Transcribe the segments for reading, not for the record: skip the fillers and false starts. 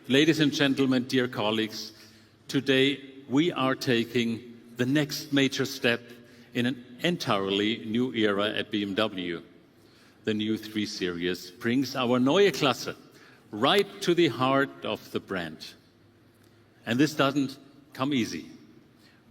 Ladies and gentlemen, dear colleagues, today we are taking the next major step in an entirely new era at BMW. The new 3 Series brings our Neue Klasse right to the heart of the brand. And this doesn't come easy.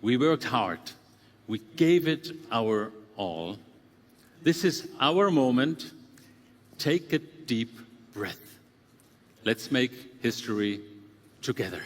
We worked hard. We gave it our all. This is our moment. Take a deep breath. Let's make history together.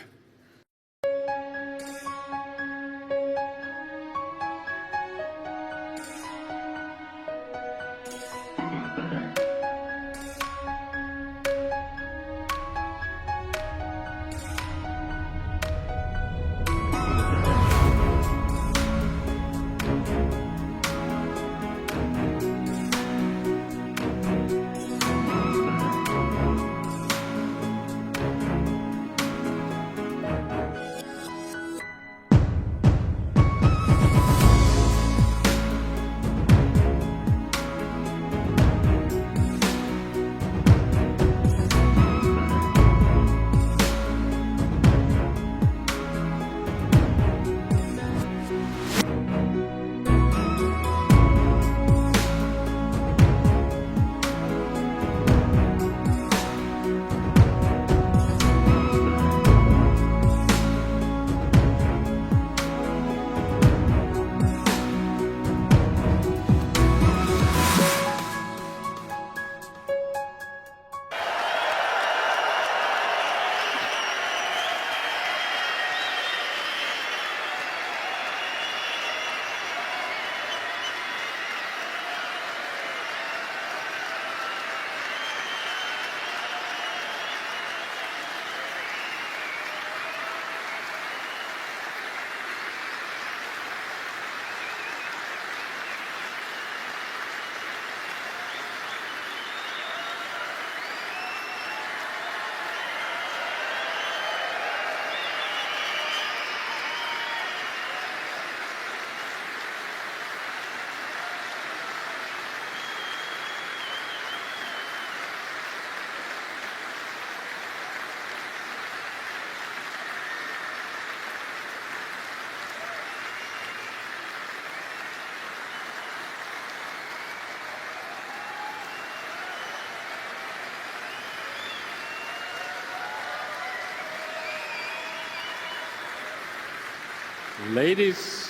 Ladies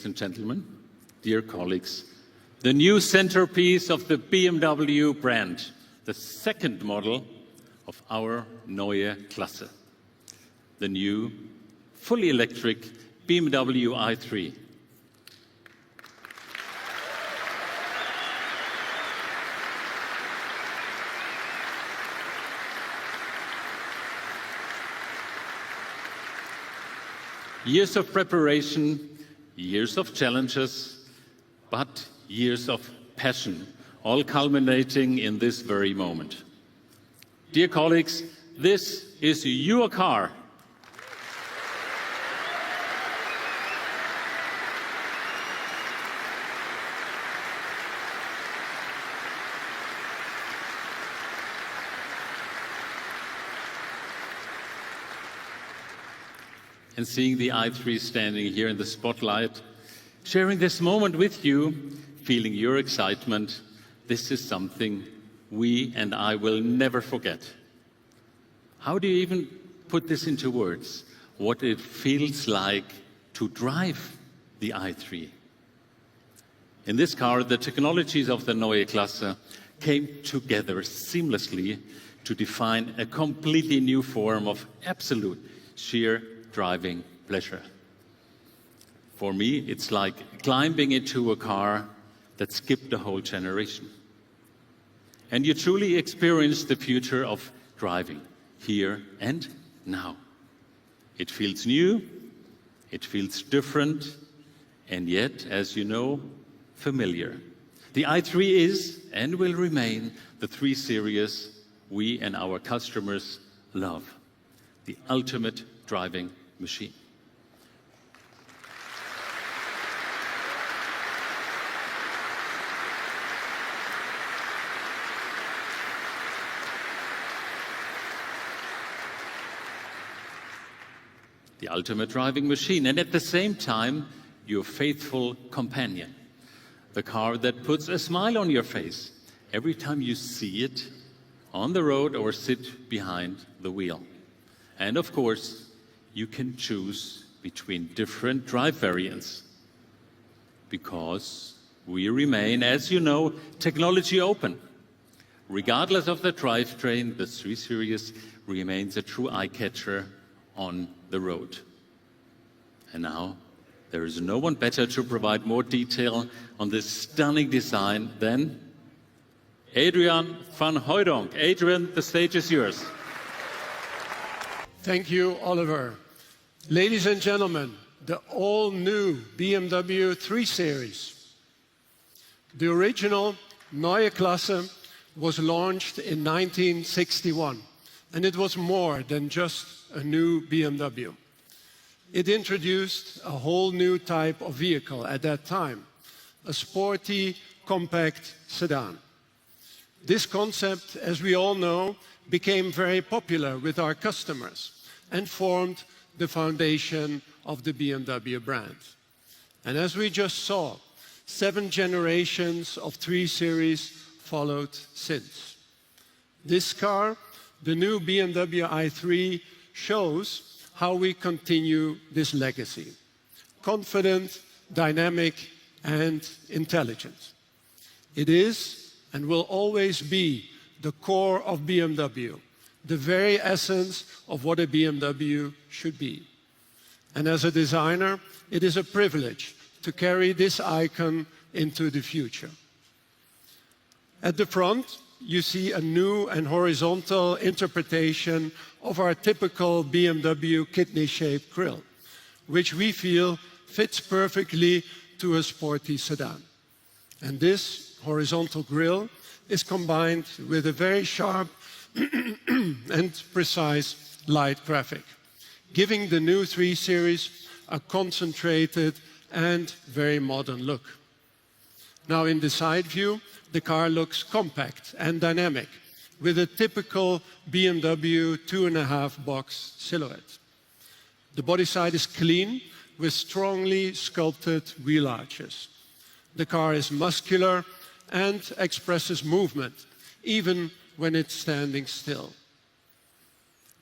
and gentlemen, dear colleagues, the new centerpiece of the BMW brand, the second model of our Neue Klasse, the new fully electric BMW i3. Years of preparation, years of challenges, but years of passion, all culminating in this very moment. Dear colleagues, this is your car. And seeing the i3 standing here in the spotlight, sharing this moment with you, feeling your excitement, this is something we and I will never forget. How do you even put this into words? What it feels like to drive the i3. In this car, the technologies of the Neue Klasse came together seamlessly to define a completely new form of absolute sheer driving pleasure. For me, it's like climbing into a car that skipped a whole generation. And you truly experience the future of driving here and now. It feels new, it feels different, and yet, as you know, familiar. The i3 is and will remain the 3 Series we and our customers love, the ultimate driving machine. the ultimate driving machine, and at the same time, your faithful companion. The car that puts a smile on your face every time you see it on the road or sit behind the wheel. And of course, you can choose between different drive variants, because we remain, as you know, technology open. Regardless of the drivetrain, the 3 Series remains a true eye-catcher on the road. And now, there is no one better to provide more detail on this stunning design than Adrian van Hooydonk. Adrian, the stage is yours. Thank you, Oliver. Ladies and gentlemen, the all-new BMW 3 Series. The original Neue Klasse was launched in 1961, and it was more than just a new BMW. It introduced a whole new type of vehicle at that time, a sporty, compact sedan. This concept, as we all know, became very popular with our customers and formed the foundation of the BMW brand. And as we just saw, 7 generations of 3 Series followed since. This car, the new BMW i3, shows how we continue this legacy. Confident, dynamic, and intelligent. It is and will always be the core of BMW, the very essence of what a BMW should be. And as a designer, it is a privilege to carry this icon into the future. At the front, you see a new and horizontal interpretation of our typical BMW kidney-shaped grille, which we feel fits perfectly to a sporty sedan. And this horizontal grille is combined with a very sharp and precise light graphic, giving the new 3 Series a concentrated and very modern look. Now in the side view, the car looks compact and dynamic, with a typical BMW 2.5 box silhouette. The body side is clean, with strongly sculpted wheel arches. The car is muscular and expresses movement, even when it's standing still.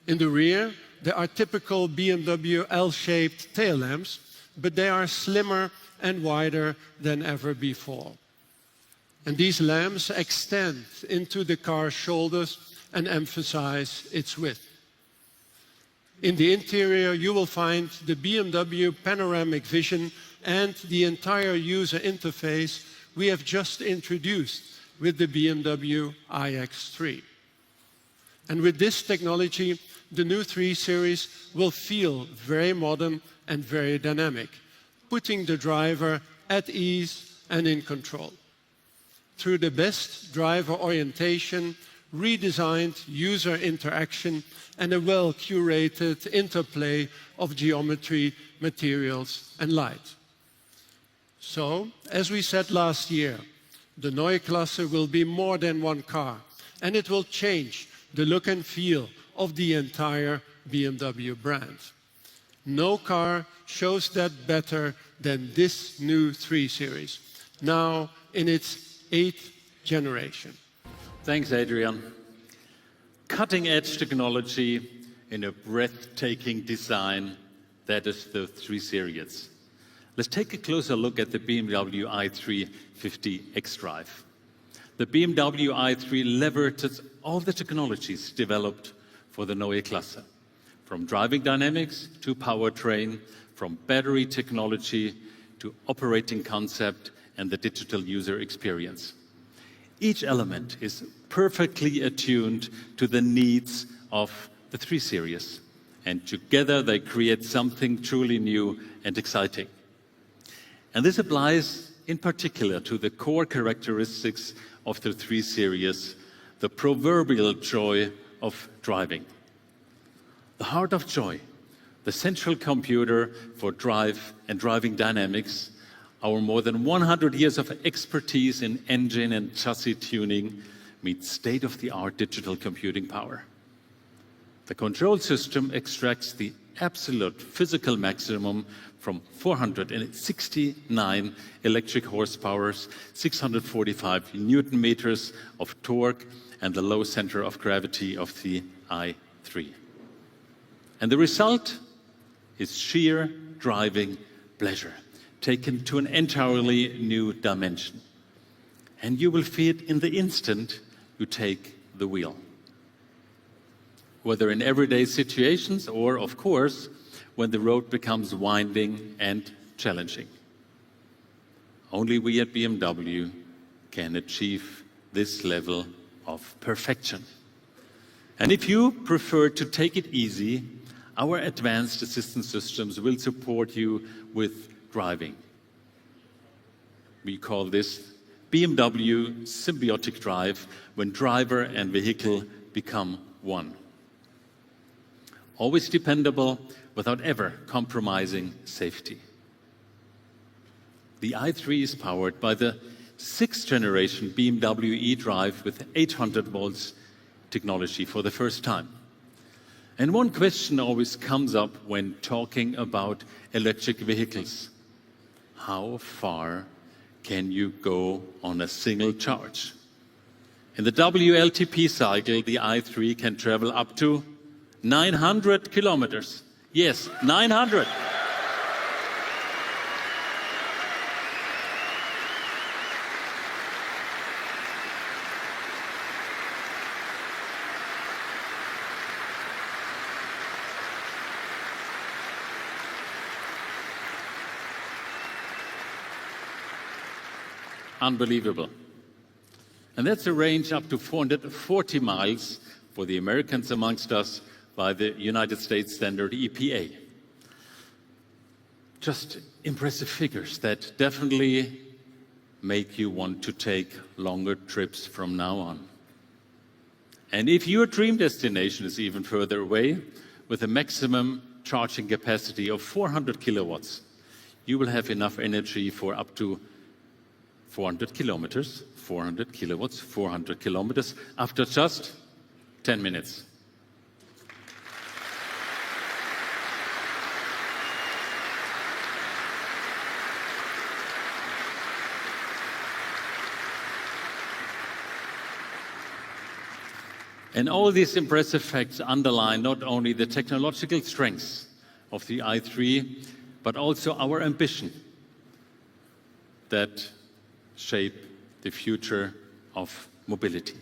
In the rear, there are typical BMW L-shaped tail lamps, but they are slimmer and wider than ever before. And these lamps extend into the car's shoulders and emphasize its width. In the interior, you will find the BMW panoramic vision and the entire user interface we have just introduced with the BMW iX3. And with this technology, the new 3 Series will feel very modern and very dynamic, putting the driver at ease and in control. Through the best driver orientation, redesigned user interaction, and a well-curated interplay of geometry, materials, and light. So, as we said last year, the Neue Klasse will be more than one car, and it will change the look and feel of the entire BMW brand. No car shows that better than this new 3 Series, now in its 8th generation. Thanks, Adrian. Cutting-edge technology in a breathtaking design, that is the 3 Series. Let's take a closer look at the BMW i3 50 xDrive. The BMW i3 leverages all the technologies developed for the Neue Klasse, from driving dynamics to powertrain, from battery technology to operating concept and the digital user experience. Each element is perfectly attuned to the needs of the 3 Series, and together they create something truly new and exciting. And this applies in particular to the core characteristics of the 3 Series, the proverbial joy of driving. The heart of joy, the central computer for drive and driving dynamics, our more than 100 years of expertise in engine and chassis tuning meets state-of-the-art digital computing power. The control system extracts the absolute physical maximum from 469 electric horsepower, 645 Newton meters of torque, and the low center of gravity of the i3. And the result is sheer driving pleasure, taken to an entirely new dimension. And you will feel it in the instant you take the wheel. Whether in everyday situations or, of course, when the road becomes winding and challenging. Only we at BMW can achieve this level of perfection. And if you prefer to take it easy, our advanced assistance systems will support you with driving. We call this BMW symbiotic drive, when driver and vehicle become one. Always dependable, without ever compromising safety. The i3 is powered by the 6th generation BMW eDrive with 800 volts technology for the first time. And one question always comes up when talking about electric vehicles. How far can you go on a single charge? In the WLTP cycle, the i3 can travel up to 900 kilometers. Yes, 900. Unbelievable. And that's a range up to 440 miles for the Americans amongst us by the United States standard EPA. Just impressive figures that definitely make you want to take longer trips from now on. And if your dream destination is even further away, with a maximum charging capacity of 400 kilowatts, you will have enough energy for up to 400 kilometers, 400 kilowatts, 400 kilometers after just 10 minutes. And all these impressive facts underline not only the technological strengths of the i3, but also our ambition that shape the future of mobility.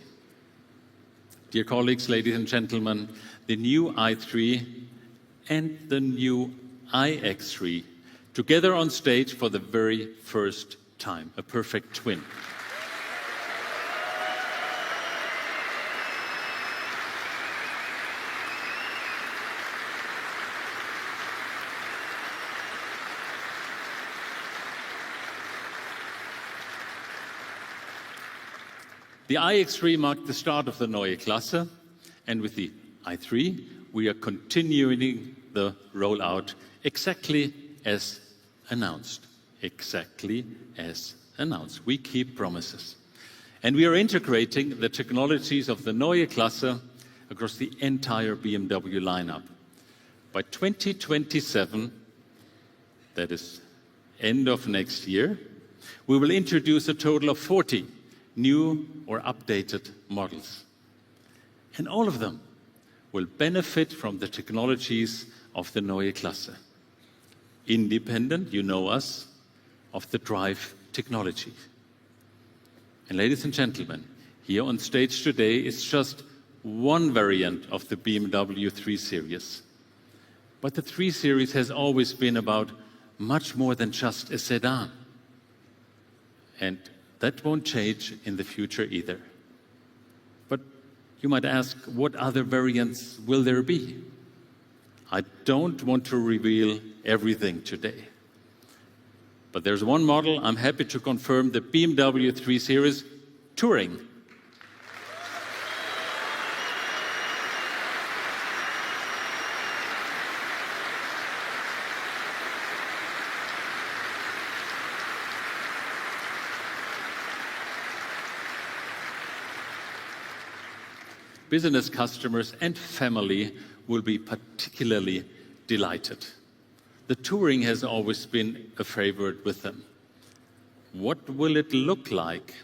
Dear colleagues, ladies and gentlemen, the new i3 and the new iX3 together on stage for the very first time, a perfect twin. The iX3 marked the start of the Neue Klasse, and with the i3, we are continuing the rollout exactly as announced. Exactly as announced. We keep promises. And we are integrating the technologies of the Neue Klasse across the entire BMW lineup. By 2027, that is end of next year, we will introduce a total of 40 new or updated models. And all of them will benefit from the technologies of the Neue Klasse. Independent, you know us, of the drive technology. And ladies and gentlemen, here on stage today is just one variant of the BMW 3 Series. But the 3 Series has always been about much more than just a sedan. And that won't change in the future either. But you might ask, what other variants will there be? I don't want to reveal everything today. But there's one model I'm happy to confirm, the BMW 3 Series Touring. Business customers and family will be particularly delighted. The touring has always been a favorite with them. What will it look like?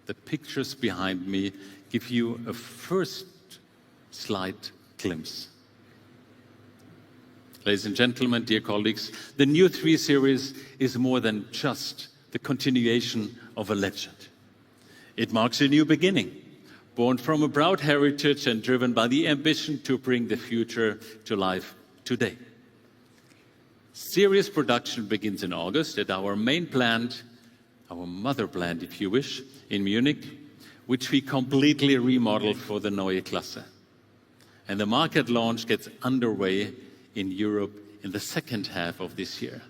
The pictures behind me give you a first slight glimpse. Ladies and gentlemen, dear colleagues, the new 3 Series is more than just the continuation of a legend. It marks a new beginning, born from a proud heritage and driven by the ambition to bring the future to life today. Series production begins in August at our main plant, our mother plant if you wish, in Munich, which we completely remodeled for the Neue Klasse. And the market launch gets underway in Europe in the second half of this year.